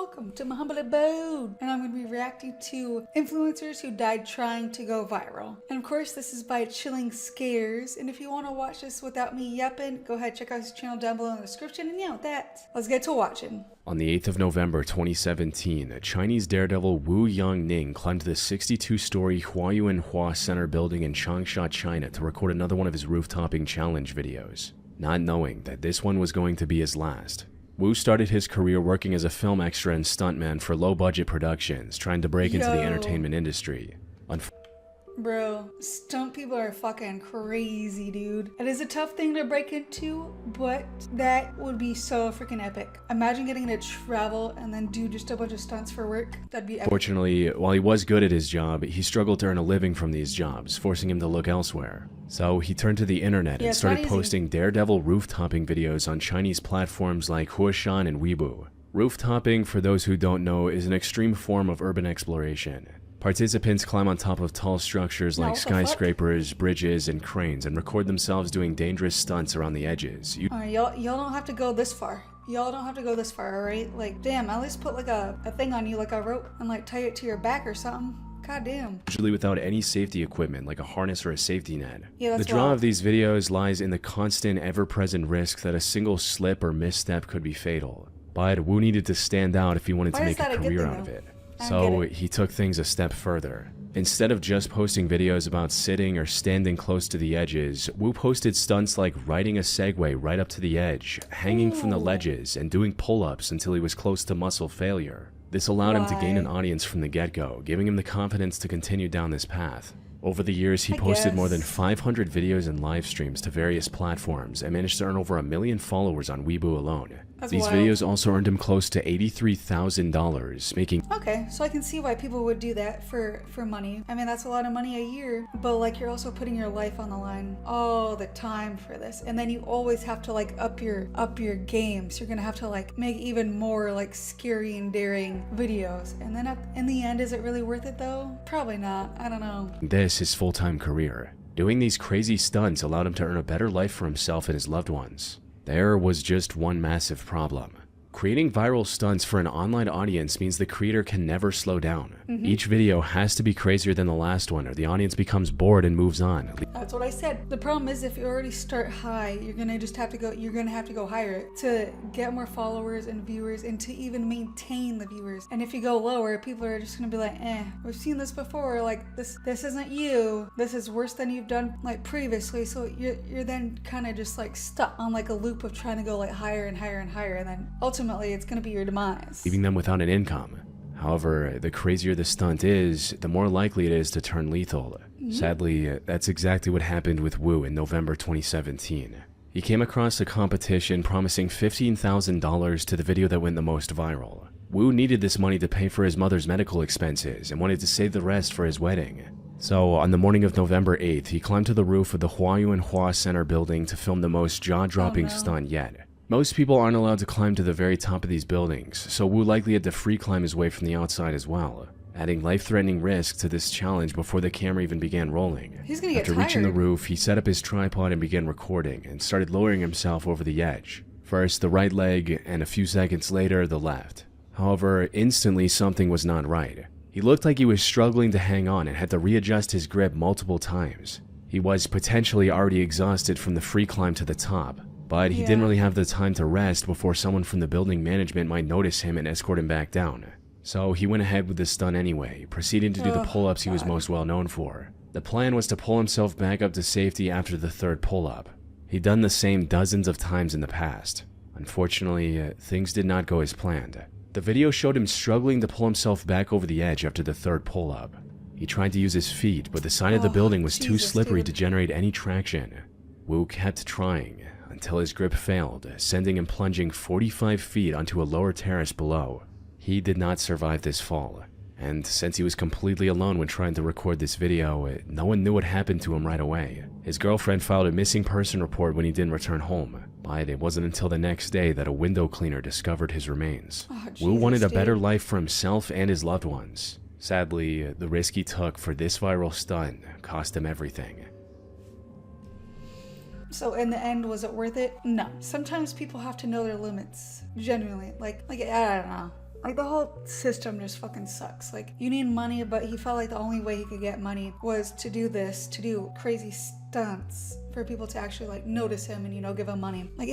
welcome to my humble abode. And I'm going to be reacting to influencers who died trying to go viral. And of course, this is by Chilling Scares. And if you want to watch this without me yapping, go ahead, check out his channel down below in the description. And yeah, with that, let's get to watching. On the 8th of November 2017, Chinese daredevil Wu Yangning climbed the 62-story Huayuanhua Center building in Changsha, China to record another one of his roof-topping challenge videos, not knowing that this one was going to be his last. Wu started his career working as a film extra and stuntman for low-budget productions, trying to break into the entertainment industry. Bro, stunt people are fucking crazy, dude. It is a tough thing to break into, but that would be so freaking epic. Imagine getting to travel and then do just a bunch of stunts for work. That'd be epic. Fortunately, while he was good at his job, he struggled to earn a living from these jobs, forcing him to look elsewhere. So he turned to the internet and started posting daredevil roof-topping videos on Chinese platforms like Huashan and Weibo. Roof-topping, for those who don't know, is an extreme form of urban exploration. Participants climb on top of tall structures like skyscrapers, bridges, and cranes and record themselves doing dangerous stunts around the edges. Alright, y'all don't have to go this far. Y'all don't have to go this far, alright? Like, damn, at least put like a thing on you, like a rope, and like tie it to your back or something. God damn. Usually without any safety equipment like a harness or a safety net. Yeah, the draw of these videos lies in the constant, ever-present risk that a single slip or misstep could be fatal. But Wu needed to stand out if he wanted to make a career out of it. So he took things a step further. Instead of just posting videos about sitting or standing close to the edges, Wu posted stunts like riding a Segway right up to the edge, hanging from the ledges, and doing pull-ups until he was close to muscle failure. This allowed him to gain an audience from the get-go, giving him the confidence to continue down this path. Over the years, he posted more than 500 videos and live streams to various platforms and managed to earn over 1 million followers on Weibo alone. These videos also earned him close to $83,000, making... Okay, so I can see why people would do that for money. I mean, that's a lot of money a year, but like you're also putting your life on the line all the time for this. And then you always have to like up your game. So you're gonna have to like make even more like scary and daring videos. And then in the end, is it really worth it though? Probably not. I don't know. This is full-time career. Doing these crazy stunts allowed him to earn a better life for himself and his loved ones. There was just one massive problem. Creating viral stunts for an online audience means the creator can never slow down. Each video has to be crazier than the last one or the audience becomes bored and moves on. That's what I said. The problem is if you already start high, you're gonna have to go higher to get more followers and viewers and to even maintain the viewers. And if you go lower, people are just gonna be like, we've seen this before, like this isn't you. This is worse than you've done like previously. So you're then kind of just like stuck on like a loop of trying to go like higher and higher and higher, and then ultimately it's going to be your demise, leaving them without an income. However, the crazier the stunt is, the more likely it is to turn lethal. Sadly, that's exactly what happened with Wu in November 2017. He came across a competition promising $15,000 to the video that went the most viral. Wu needed this money to pay for his mother's medical expenses and wanted to save the rest for his wedding. So, on the morning of November 8th, he climbed to the roof of the Huayuanhua Center building to film the most jaw-dropping stunt yet. Most people aren't allowed to climb to the very top of these buildings, so Wu likely had to free climb his way from the outside as well, adding life-threatening risk to this challenge before the camera even began rolling. He's gonna get After reaching the roof, he set up his tripod and began recording, and started lowering himself over the edge. First the right leg, and a few seconds later, the left. However, instantly something was not right. He looked like he was struggling to hang on and had to readjust his grip multiple times. He was potentially already exhausted from the free climb to the top. But he didn't really have the time to rest before someone from the building management might notice him and escort him back down. So he went ahead with the stunt anyway, proceeding to do the pull-ups he was most well known for. The plan was to pull himself back up to safety after the third pull-up. He'd done the same dozens of times in the past. Unfortunately, things did not go as planned. The video showed him struggling to pull himself back over the edge after the third pull-up. He tried to use his feet, but the side of the building was too slippery to generate any traction. Wu kept trying, until his grip failed, sending him plunging 45 feet onto a lower terrace below. He did not survive this fall, and since he was completely alone when trying to record this video, no one knew what happened to him right away. His girlfriend filed a missing person report when he didn't return home, but it wasn't until the next day that a window cleaner discovered his remains. Wu wanted a better life for himself and his loved ones. Sadly, the risk he took for this viral stunt cost him everything. So in the end, was it worth it? No. Sometimes people have to know their limits. Genuinely. Like I don't know. Like, the whole system just fucking sucks. Like, you need money, but he felt like the only way he could get money was to do this, to do crazy stunts for people to actually, like, notice him and, you know, give him money. Like,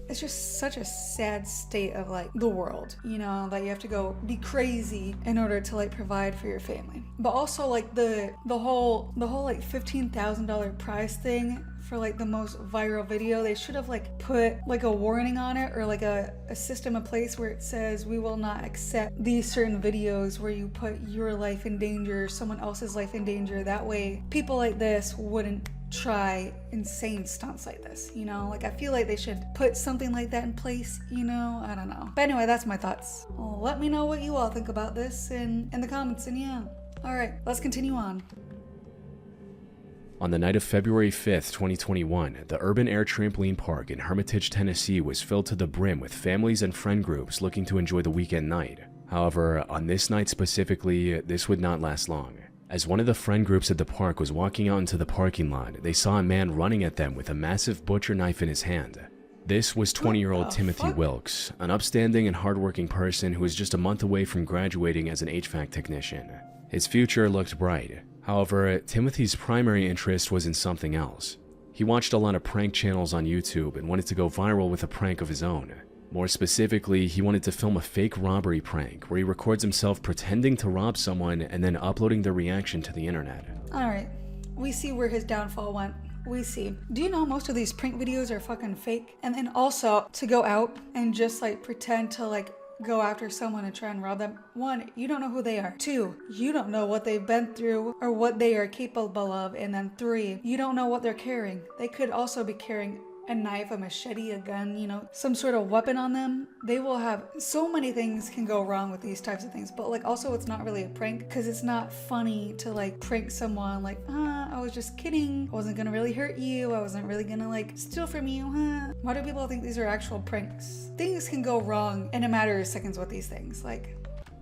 it's just such a sad state of, like, the world, you know, that you have to go be crazy in order to, like, provide for your family. But also, like, the whole like $15,000 prize thing for, like, the most viral video, they should have, like, put, like, a warning on it, or like a system in place where it says, we will not accept these certain videos where you put your life in danger, someone else's life in danger. That way people like this wouldn't try insane stunts like this, you know? Like, I feel like they should put something like that in place, you know? I don't know. But anyway, that's my thoughts. Well, let me know what you all think about this in the comments, and yeah. All right, let's continue on. On the night of February 5th, 2021, the Urban Air Trampoline Park in Hermitage, Tennessee was filled to the brim with families and friend groups looking to enjoy the weekend night. However, on this night specifically, this would not last long. As one of the friend groups at the park was walking out into the parking lot, they saw a man running at them with a massive butcher knife in his hand. This was 20-year-old Timothy Wilkes, an upstanding and hardworking person who was just a month away from graduating as an HVAC technician. His future looked bright. However, Timothy's primary interest was in something else. He watched a lot of prank channels on YouTube and wanted to go viral with a prank of his own. More specifically, he wanted to film a fake robbery prank where he records himself pretending to rob someone and then uploading their reaction to the internet. Alright, we see where his downfall went. We see. Do you know most of these prank videos are fucking fake? And then also, to go out and just, like, pretend to, like, go after someone and try and rob them. 1, you don't know who they are. 2, you don't know what they've been through or what they are capable of. And then 3, you don't know what they're carrying. They could also be carrying a knife, a machete, a gun, you know, some sort of weapon on them. They will have so many things can go wrong with these types of things. But, like, also it's not really a prank because it's not funny to, like, prank someone like, I was just kidding. I wasn't gonna really hurt you. I wasn't really gonna, like, steal from you. Why do people think these are actual pranks? Things can go wrong in a matter of seconds with these things. Like,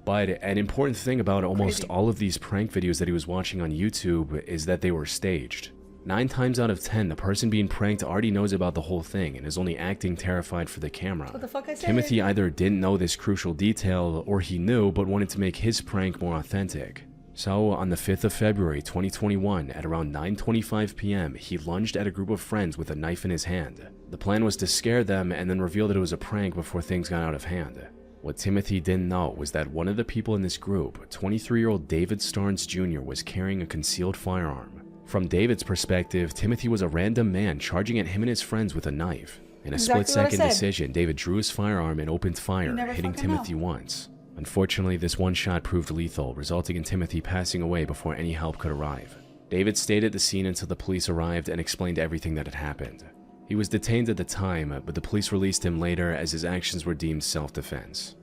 but an important thing about almost crazy. all of these prank videos that he was watching on YouTube is that they were staged. 9 times out of 10, the person being pranked already knows about the whole thing and is only acting terrified for the camera. What the fuck I said? Timothy either didn't know this crucial detail, or he knew but wanted to make his prank more authentic. So, on the 5th of February 2021, at around 9:25 p.m., he lunged at a group of friends with a knife in his hand. The plan was to scare them and then reveal that it was a prank before things got out of hand. What Timothy didn't know was that one of the people in this group, 23-year-old David Starnes Jr., was carrying a concealed firearm. From David's perspective, Timothy was a random man charging at him and his friends with a knife. In a split-second decision, David drew his firearm and opened fire, hitting Timothy once. Unfortunately, this one shot proved lethal, resulting in Timothy passing away before any help could arrive. David stayed at the scene until the police arrived and explained everything that had happened. He was detained at the time, but the police released him later as his actions were deemed self-defense.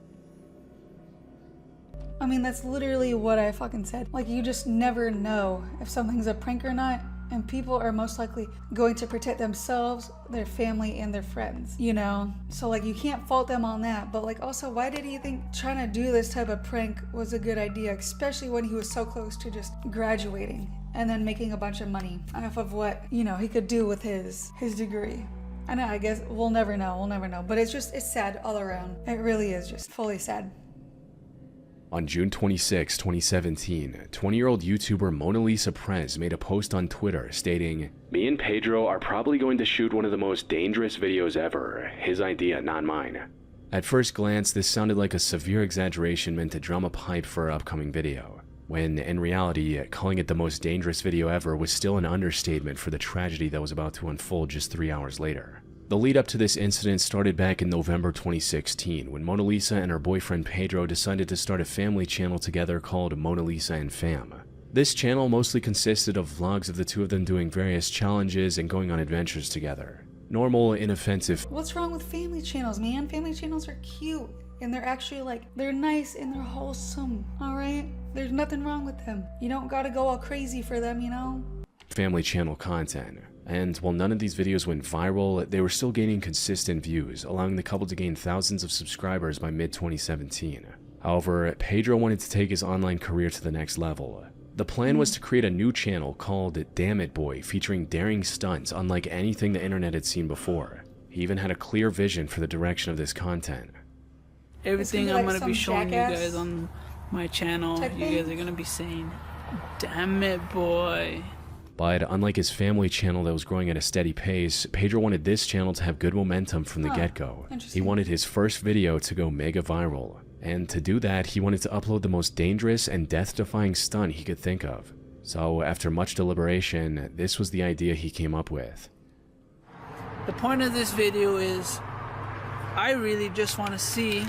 I mean, that's literally what I fucking said. Like, you just never know if something's a prank or not, and people are most likely going to protect themselves, their family, and their friends, you know? So, like, you can't fault them on that, but, like, also, why did he think trying to do this type of prank was a good idea, especially when he was so close to just graduating and then making a bunch of money off of what, you know, he could do with his degree? I know, I guess we'll never know, but it's sad all around. It really is just fully sad. On June 26, 2017, 20-year-old YouTuber Mona Lisa Prez made a post on Twitter stating, "Me and Pedro are probably going to shoot one of the most dangerous videos ever. His idea, not mine." At first glance, this sounded like a severe exaggeration meant to drum up hype for her upcoming video, when in reality, calling it the most dangerous video ever was still an understatement for the tragedy that was about to unfold just 3 hours later. The lead up to this incident started back in November 2016 when Mona Lisa and her boyfriend Pedro decided to start a family channel together called Mona Lisa and Fam. This channel mostly consisted of vlogs of the two of them doing various challenges and going on adventures together. Normal, inoffensive. What's wrong with family channels, man? Family channels are cute and they're actually they're nice and they're wholesome, alright? There's nothing wrong with them. You don't gotta go all crazy for them, you know? Family channel content. And while none of these videos went viral, they were still gaining consistent views, allowing the couple to gain thousands of subscribers by mid-2017. However, Pedro wanted to take his online career to the next level. The plan was to create a new channel called Damn It Boy, featuring daring stunts unlike anything the internet had seen before. He even had a clear vision for the direction of this content. everything gonna I'm be gonna like be some showing Jackass you guys on my channel, type you guys thing? are gonna be saying, "Damn it, boy." But unlike his family channel that was growing at a steady pace, Pedro wanted this channel to have good momentum from the get-go. He interesting. wanted his first video to go mega viral. And to do that, he wanted to upload the most dangerous and death-defying stunt he could think of. So after much deliberation, this was the idea he came up with. The point of this video is, I really just want to see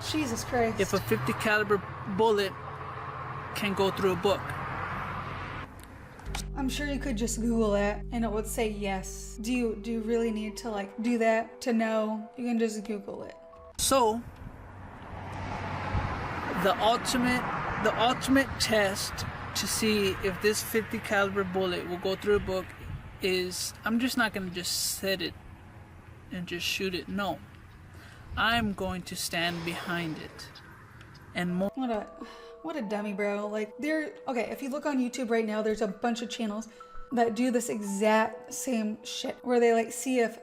Jesus Christ. if a 50 caliber bullet can go through a book. I'm sure you could just Google that and it would say yes. Do you really need to like do that to know? You can just Google it. So, the ultimate test to see if this 50 caliber bullet will go through a book is, I'm just not gonna just set it and just shoot it. No, I'm going to stand behind it. And more. What a dummy, bro. Like okay, if you look on YouTube right now, there's a bunch of channels that do this exact same shit where they like see if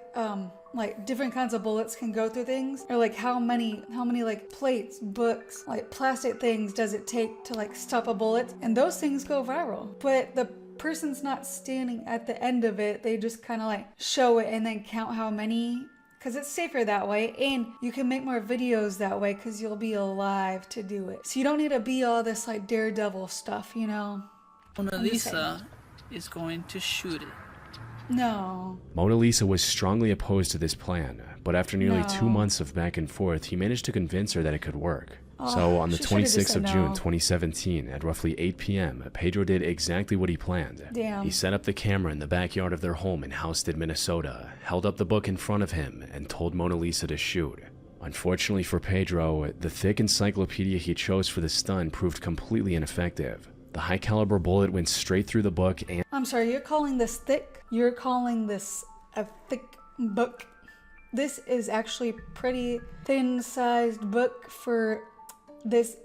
like different kinds of bullets can go through things, or like how many like plates, books, like plastic things does it take to like stop a bullet, and those things go viral. But the person's not standing at the end of it. They just kind of like show it and then count how many, because it's safer that way, and you can make more videos that way because you'll be alive to do it. So you don't need to be all this like daredevil stuff, you know? Mona Lisa is going to shoot it. No. Mona Lisa was strongly opposed to this plan, but after nearly No. 2 months of back and forth, he managed to convince her that it could work. So on the she should've just 26th said of June no. 2017, at roughly 8 p.m., Pedro did exactly what he planned. Damn. He set up the camera in the backyard of their home in Houston, Minnesota, held up the book in front of him, and told Mona Lisa to shoot. Unfortunately for Pedro, the thick encyclopedia he chose for the stunt proved completely ineffective. The high-caliber bullet went straight through the book and... I'm sorry, you're calling this thick? You're calling this a thick book? This is actually pretty thin-sized book for this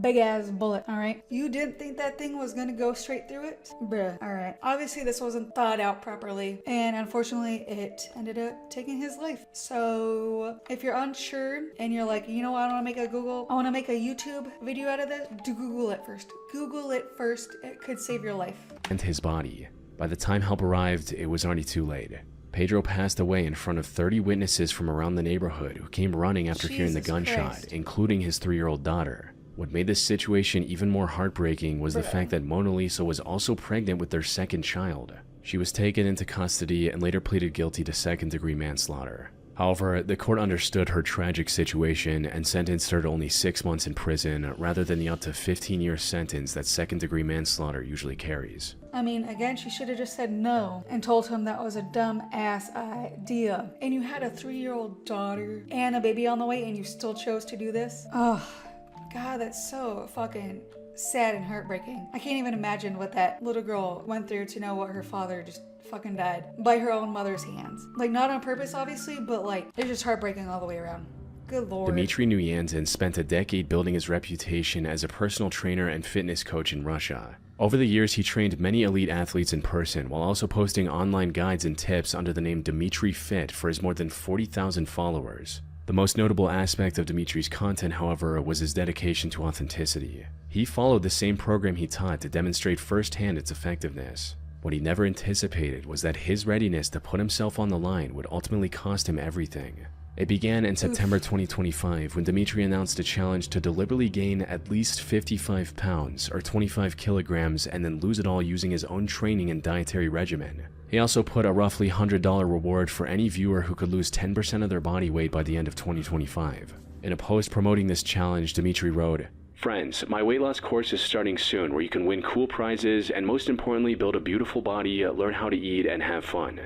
big-ass bullet, alright? You didn't think that thing was gonna go straight through it? Bruh, alright. Obviously, this wasn't thought out properly, and unfortunately, it ended up taking his life. So, if you're unsure, and you're like, you know what, I wanna make a YouTube video out of this, do Google it first. Google it first, it could save your life. and his body. By the time help arrived, it was already too late. Pedro passed away in front of 30 witnesses from around the neighborhood who came running after hearing the Jesus gunshot, Christ. including his 3-year-old daughter. What made this situation even more heartbreaking was the fact that Mona Lisa was also pregnant with their second child. She was taken into custody and later pleaded guilty to second-degree manslaughter. However, the court understood her tragic situation and sentenced her to only 6 months in prison rather than the up to 15-year sentence that second-degree manslaughter usually carries. I mean, again, she should have just said no and told him that was a dumb ass idea. And you had a 3-year-old daughter and a baby on the way and you still chose to do this? Oh, God, that's so fucking sad and heartbreaking. I can't even imagine what that little girl went through to know what her father just fucking died by her own mother's hands. Like, not on purpose, obviously, but like, it's just heartbreaking all the way around. Good lord. Dmitry Nuyantin spent a decade building his reputation as a personal trainer and fitness coach in Russia. Over the years, he trained many elite athletes in person while also posting online guides and tips under the name Dmitry Fit for his more than 40,000 followers. The most notable aspect of Dmitry's content, however, was his dedication to authenticity. He followed the same program he taught to demonstrate firsthand its effectiveness. What he never anticipated was that his readiness to put himself on the line would ultimately cost him everything. It began in September 2025 when Dmitry announced a challenge to deliberately gain at least 55 pounds or 25 kilograms and then lose it all using his own training and dietary regimen. He also put a roughly $100 reward for any viewer who could lose 10% of their body weight by the end of 2025. In a post promoting this challenge, Dmitry wrote, "Friends, my weight loss course is starting soon where you can win cool prizes and most importantly build a beautiful body, learn how to eat, and have fun."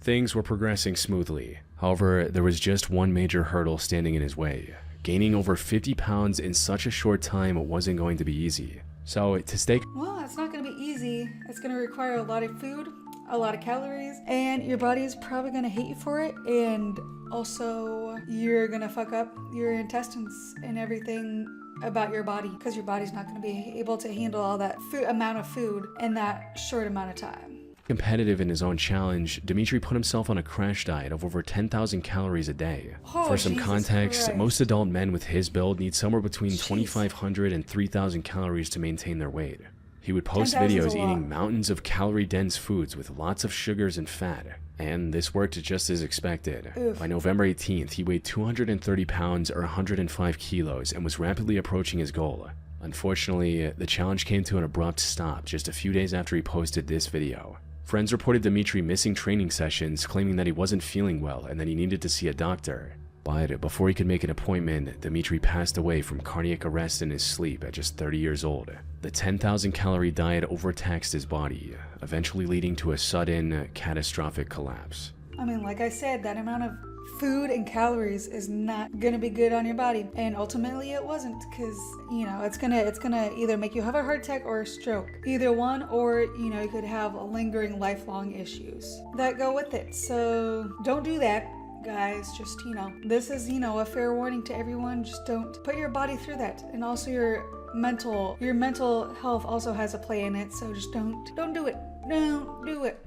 Things were progressing smoothly. However, there was just one major hurdle standing in his way. Gaining over 50 pounds in such a short time wasn't going to be easy. So to stay... Well, it's not going to be easy. It's going to require a lot of food, a lot of calories, and your body is probably going to hate you for it. And also, you're going to fuck up your intestines and everything about your body because your body's not going to be able to handle all that amount of food in that short amount of time. Competitive in his own challenge, Dmitry put himself on a crash diet of over 10,000 calories a day. Oh, For some Jesus context, Christ. most adult men with his build need somewhere between 2,500 and 3,000 calories to maintain their weight. He would post 10,000 is videos a lot. eating mountains of calorie-dense foods with lots of sugars and fat, and this worked just as expected. Oof. By November 18th, he weighed 230 pounds or 105 kilos and was rapidly approaching his goal. Unfortunately, the challenge came to an abrupt stop just a few days after he posted this video. Friends reported Dmitry missing training sessions, claiming that he wasn't feeling well and that he needed to see a doctor. But before he could make an appointment, Dmitry passed away from cardiac arrest in his sleep at just 30 years old. The 10,000 calorie diet overtaxed his body, eventually leading to a sudden, catastrophic collapse. I mean, like I said, that amount of food and calories is not gonna be good on your body, and ultimately it wasn't, because you know it's gonna either make you have a heart attack or a stroke, either one, or you know you could have lingering lifelong issues that go with it. So don't do that, guys. Just, you know, this is, you know, a fair warning to everyone. Just don't put your body through that, and also your mental health also has a play in it. So just don't do it. Don't do it.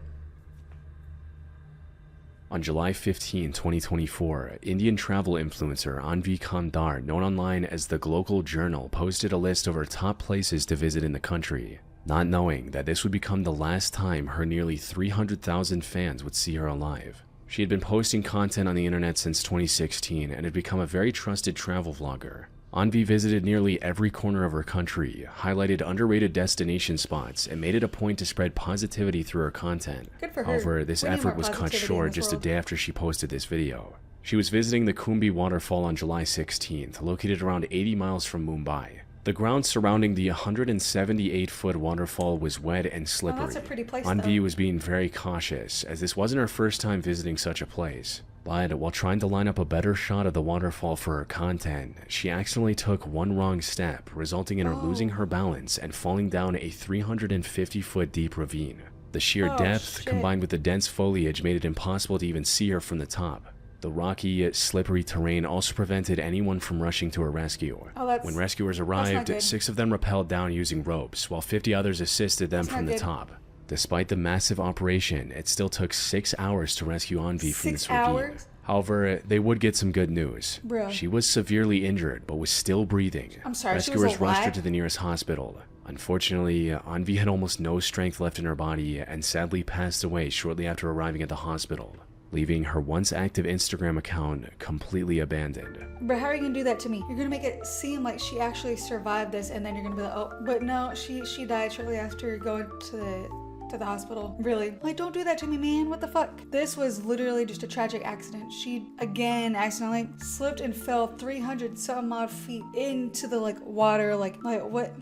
On July 15, 2024, Indian travel influencer Anvi Kandar, known online as the Global Journal, posted a list of her top places to visit in the country, not knowing that this would become the last time her nearly 300,000 fans would see her alive. She had been posting content on the internet since 2016 and had become a very trusted travel vlogger. Anvi visited nearly every corner of her country, highlighted underrated destination spots, and made it a point to spread positivity through her content. Good for her. However, this We need effort more was cut positivity in short this just a world. day after she posted this video. She was visiting the Kumbi waterfall on July 16th, located around 80 miles from Mumbai. The ground surrounding the 178-foot waterfall was wet and slippery. that's a pretty place, Anvi though. was being very cautious, as this wasn't her first time visiting such a place. But while trying to line up a better shot of the waterfall for her content, she accidentally took one wrong step, resulting in her losing her balance and falling down a 350-foot deep ravine. The sheer Oh, depth, shit. combined with the dense foliage, made it impossible to even see her from the top. The rocky, slippery terrain also prevented anyone from rushing to her rescue. Oh, that's- When rescuers not arrived, good. 6 of them rappelled down using ropes, while 50 others assisted them That's not from the good. top. Despite the massive operation, it still took 6 hours to rescue Anvi from 6 this ravine. hours? However, they would get some good news. Bro. She was severely injured, but was still breathing. I'm sorry, she was Rescuers rushed her alive? to the nearest hospital. Unfortunately, Anvi had almost no strength left in her body and sadly passed away shortly after arriving at the hospital, leaving her once active Instagram account completely abandoned. But how are you gonna do that to me? You're gonna make it seem like she actually survived this, and then you're gonna be like, oh, but no, she died shortly after going to the hospital. Really? Like, don't do that to me, man. What the fuck? This was literally just a tragic accident. She again accidentally slipped and fell 300 some odd feet into the like water, like what,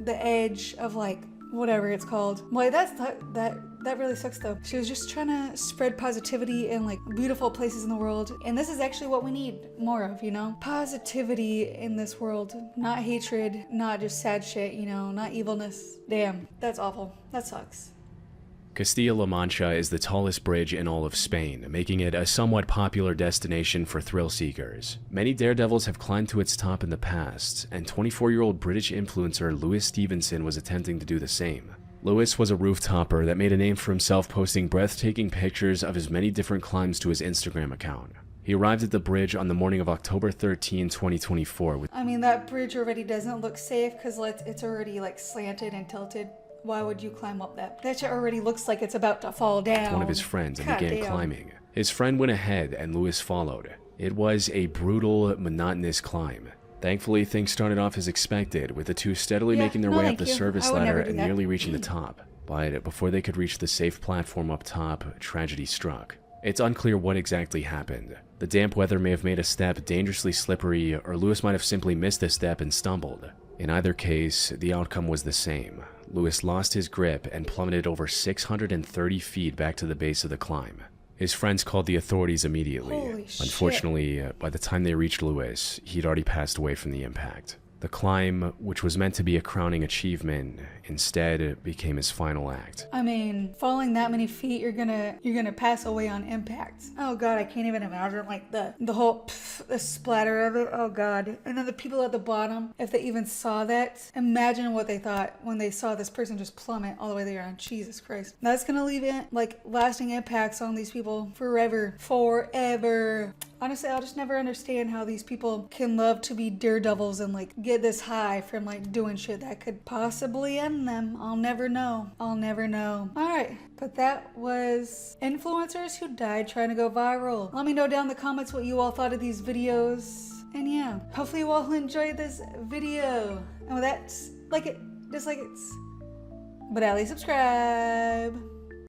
the edge of like whatever it's called. Like that really sucks though. She was just trying to spread positivity in like beautiful places in the world, and this is actually what we need more of, you know? Positivity in this world, not hatred, not just sad shit, you know, not evilness. Damn, that's awful. That sucks. Castilla-La Mancha is the tallest bridge in all of Spain, making it a somewhat popular destination for thrill seekers. Many daredevils have climbed to its top in the past, and 24-year-old British influencer Lewis Stevenson was attempting to do the same. Lewis was a rooftopper that made a name for himself posting breathtaking pictures of his many different climbs to his Instagram account. He arrived at the bridge on the morning of October 13, 2024 with I mean, that bridge already doesn't look safe because it's already like slanted and tilted. Why would you climb up that? That shit already looks like it's about to fall down. one of his friends and God began damn. climbing. His friend went ahead and Lewis followed. It was a brutal, monotonous climb. Thankfully, things started off as expected, with the two steadily Yeah, making their no, way up thank the you. service I would ladder never do and that. nearly reaching the top. But before they could reach the safe platform up top, tragedy struck. It's unclear what exactly happened. The damp weather may have made a step dangerously slippery, or Lewis might have simply missed a step and stumbled. In either case, the outcome was the same. Lewis lost his grip and plummeted over 630 feet back to the base of the climb. His friends called the authorities immediately. Holy shit. Unfortunately, by the time they reached Lewis, he'd already passed away from the impact. The climb, which was meant to be a crowning achievement, instead became his final act. I mean, falling that many feet, you're gonna pass away on impact. Oh god, I can't even imagine like the whole the splatter of it. Oh god. And then the people at the bottom, if they even saw that, imagine what they thought when they saw this person just plummet all the way there. Jesus Christ. That's gonna leave it like lasting impacts on these people forever. Forever. Honestly, I'll just never understand how these people can love to be daredevils and like get this high from like doing shit that could possibly end them. I'll never know. I'll never know. Alright, but that was influencers who died trying to go viral. Let me know down in the comments what you all thought of these videos. And yeah, hopefully you all enjoyed this video. And with that, like it, dislike it, but at least subscribe.